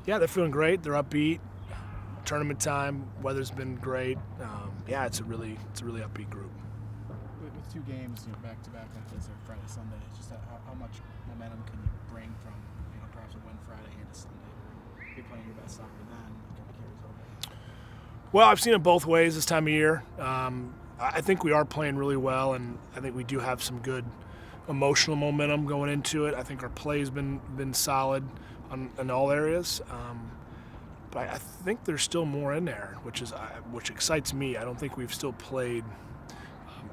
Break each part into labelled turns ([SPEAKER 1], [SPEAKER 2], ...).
[SPEAKER 1] Yeah, they're feeling great. They're upbeat. Tournament time, weather's been great. Yeah, it's a really upbeat group.
[SPEAKER 2] With two games, back to back like this, or Friday, Sunday, just how much momentum can you bring from perhaps a win Friday into Sunday? If you're playing your best soccer, then it kind of carries over.
[SPEAKER 1] Well, I've seen it both ways this time of year. I think we are playing really well, and I think we do have some good emotional momentum going into it. I think our play's been solid in all areas. But I think there's still more in there, which excites me. I don't think we've still played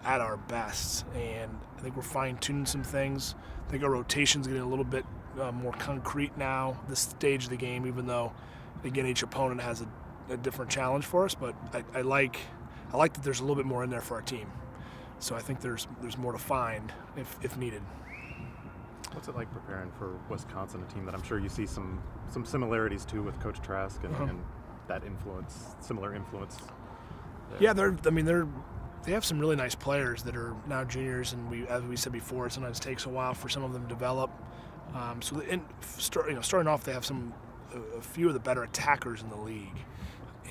[SPEAKER 1] at our best, and I think we're fine-tuning some things. I think our rotation's getting a little bit more concrete now, this stage of the game, even though, again, each opponent has a different challenge for us. But I like that there's a little bit more in there for our team. So I think there's more to find if needed.
[SPEAKER 3] What's it like preparing for Wisconsin, a team that I'm sure you see some similarities to with Coach Trask and that similar influence? There?
[SPEAKER 1] Yeah, they have some really nice players that are now juniors, and as we said before, it sometimes takes a while for some of them to develop. Starting off, they have a few of the better attackers in the league,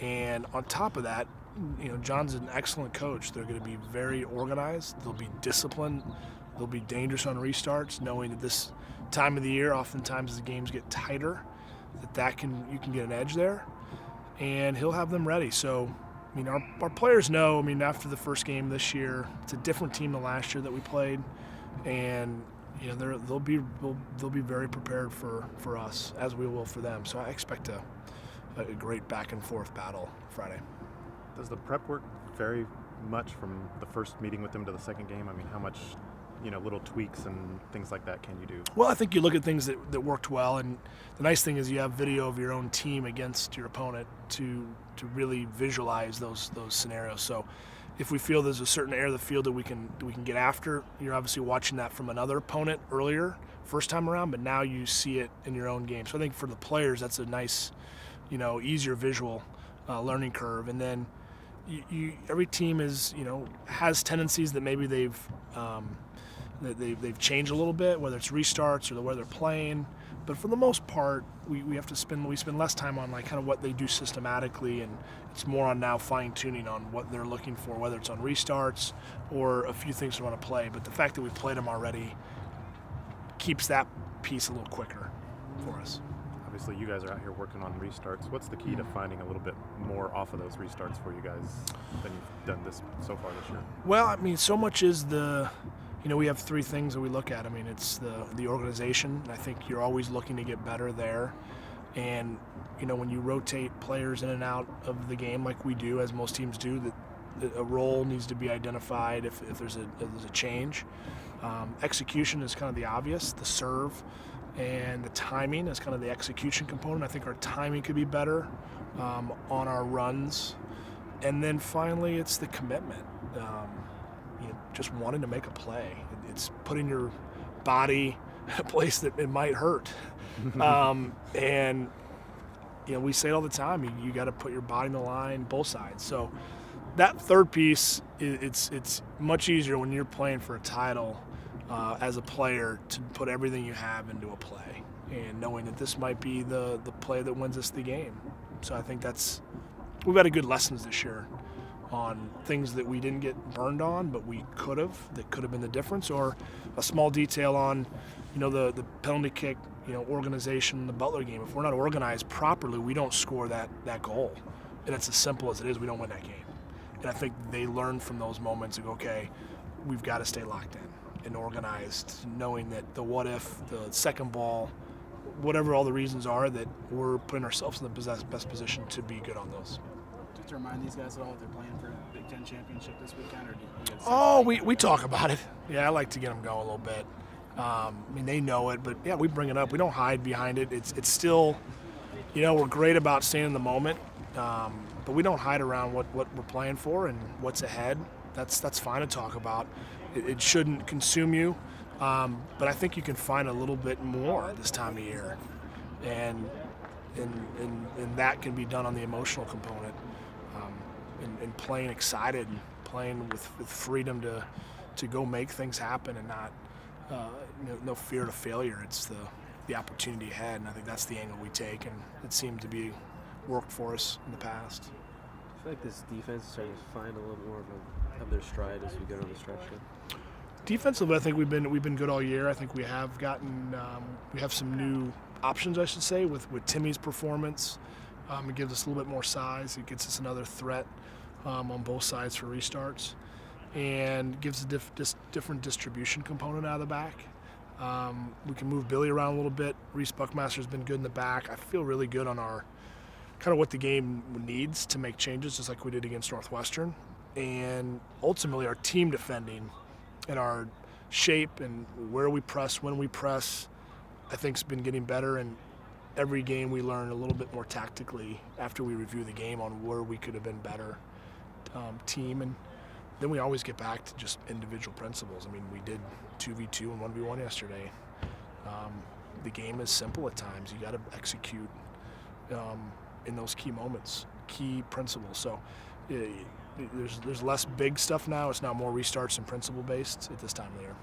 [SPEAKER 1] and on top of that, John's an excellent coach. They're going to be very organized. They'll be disciplined. They'll be dangerous on restarts, knowing that this time of the year, oftentimes as the games get tighter, you can get an edge there, and he'll have them ready. So, our players know. After the first game this year, it's a different team than last year that we played, and they'll be very prepared for us as we will for them. So I expect a great back and forth battle Friday.
[SPEAKER 3] Does the prep work vary much from the first meeting with them to the second game? How much little tweaks and things like that can you do?
[SPEAKER 1] Well, I think you look at things that worked well, and the nice thing is you have video of your own team against your opponent to really visualize those scenarios. So if we feel there's a certain area of the field that we can get after, you're obviously watching that from another opponent earlier, first time around, but now you see it in your own game. So I think for the players, that's a nice, easier visual learning curve. And then every team has tendencies that maybe they've changed a little bit, whether it's restarts or the way they're playing. But for the most part, we spend less time on kind of what they do systematically, and it's more on now fine-tuning on what they're looking for, whether it's on restarts or a few things they want to play. But the fact that we played them already keeps that piece a little quicker for us.
[SPEAKER 3] Obviously, you guys are out here working on restarts. What's the key to finding a little bit more off of those restarts for you guys than you've done so far this year?
[SPEAKER 1] Well, so much is we have three things that we look at. It's the organization. I think you're always looking to get better there. And, when you rotate players in and out of the game like we do, as most teams do, that a role needs to be identified if there's a change. Execution is kind of the obvious, the serve, and the timing is kind of the execution component. I think our timing could be better on our runs. And then finally, it's the commitment. Just wanting to make a play. It's putting your body in a place that it might hurt. And we say it all the time, you got to put your body in the line, both sides. So that third piece, it's much easier when you're playing for a title as a player to put everything you have into a play, and knowing that this might be the play that wins us the game. So I think we've had good lessons this year on things that we didn't get burned on, but that could have been the difference, or a small detail on, the penalty kick, organization, the Butler game. If we're not organized properly, we don't score that goal. And it's as simple as it is, we don't win that game. And I think they learn from those moments and go, okay, we've got to stay locked in and organized, knowing that the what if, the second ball, whatever all the reasons are, that we're putting ourselves in the best position to be good on those.
[SPEAKER 2] To remind these guys at all if they're playing for a Big Ten championship this weekend, or do you guys?
[SPEAKER 1] Oh, we talk about it. Yeah, I like to get them going a little bit. They know it, but yeah, we bring it up. We don't hide behind it. It's still, we're great about staying in the moment, but we don't hide around what we're playing for and what's ahead. That's fine to talk about. It shouldn't consume you, but I think you can find a little bit more this time of year, and that can be done on the emotional component. And playing excited, and playing with freedom to go make things happen, and not no fear of failure. It's the opportunity ahead, and I think that's the angle we take, and it seemed to be worked for us in the past.
[SPEAKER 4] I feel like this defense is starting to find a little more of their stride as we go down the stretch here.
[SPEAKER 1] Defensively, I think we've been good all year. I think we have gotten we have some new options, I should say, with Timmy's performance. It gives us a little bit more size. It gets us another threat on both sides for restarts, and gives a different distribution component out of the back. We can move Billy around a little bit. Reese Buckmaster's been good in the back. I feel really good on our kind of what the game needs to make changes, just like we did against Northwestern. And ultimately, our team defending and our shape and where we press, when we press, I think has been getting better. And every game we learn a little bit more tactically after we review the game on where we could have been better team. And then we always get back to just individual principles. I mean, we did 2v2 and 1v1 yesterday. The game is simple at times. You got to execute in those key moments, key principles. So there's less big stuff now. It's now more restarts and principle based at this time of the year.